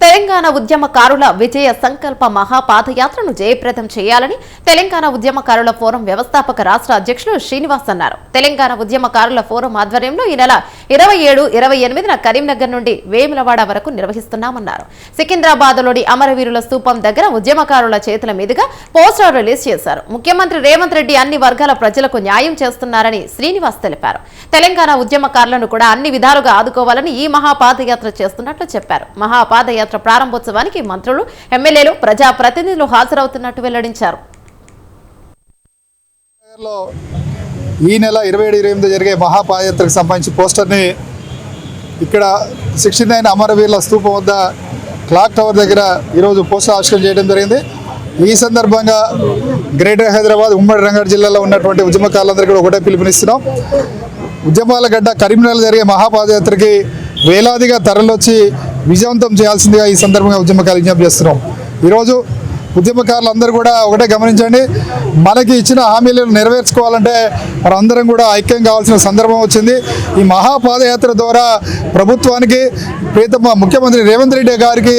తెలంగాణ ఉద్యమకారుల విజయ సంకల్ప మహాపాదయాత్రను జయప్రదం చేయాలని తెలంగాణ ఉద్యమకారుల ఫోరం వ్యవస్థాపక రాష్ట్ర అధ్యక్షులు శ్రీనివాస్ అన్నారు. తెలంగాణ ఉద్యమకారుల ఫోరం ఆధ్వర్యంలో ఈ నెల 27, 28న కరీంనగర్ నుండి వేములవాడ వరకు నిర్వహిస్తున్నామన్నారు. సికింద్రాబాద్లోని అమరవీరుల స్తూపం దగ్గర ఉద్యమకారుల చేతుల మీదుగా పోస్టర్ రిలీజ్ చేశారు. ముఖ్యమంత్రి రేవంత్ రెడ్డి అన్ని వర్గాల ప్రజలకు న్యాయం చేస్తున్నారని శ్రీనివాస్ తెలిపారు. తెలంగాణ ఉద్యమకారులను కూడా అన్ని విధాలుగా ఆదుకోవాలని ఈ మహాపాదయాత్ర చేస్తున్నట్లు చెప్పారు. మహాపాదయాత్ర ప్రారంభోత్సవానికి మంత్రులు, ఎమ్మెల్యేలు, ప్రజాప్రతినిధులు హాజరవుతున్నట్టు వెల్లడించారు. ఈ నెల 27, 28 జరిగే మహాపాదయాత్రకు సంబంధించి పోస్టర్ని ఇక్కడ 69 అమరవీరుల స్తూపం వద్ద క్లాక్ టవర్ దగ్గర ఈరోజు పోస్టర్ ఆవిష్కరణ చేయడం జరిగింది. ఈ సందర్భంగా గ్రేటర్ హైదరాబాద్, ఉమ్మడి రంగారెడ్డి జిల్లాలో ఉన్నటువంటి ఉద్యమకారులందరికీ కూడా ఒకటే పిలుపునిస్తున్నాం. ఉద్యమాల గడ్డ కరీంనగర్ జరిగే మహాపాదయాత్రకి వేలాదిగా తరలొచ్చి విజయవంతం చేయాల్సిందిగా ఈ సందర్భంగా ఉద్యమకారులు విజ్ఞప్తి చేస్తున్నాం. ఈరోజు ఉద్యమకారులందరూ కూడా ఒకటే గమనించండి, మనకి ఇచ్చిన హామీలను నెరవేర్చుకోవాలంటే మనందరం కూడా ఐక్యం కావాల్సిన సందర్భం వచ్చింది. ఈ మహాపాదయాత్ర ద్వారా ప్రభుత్వానికి, ప్రీతమ ముఖ్యమంత్రి రేవంత్ రెడ్డి గారికి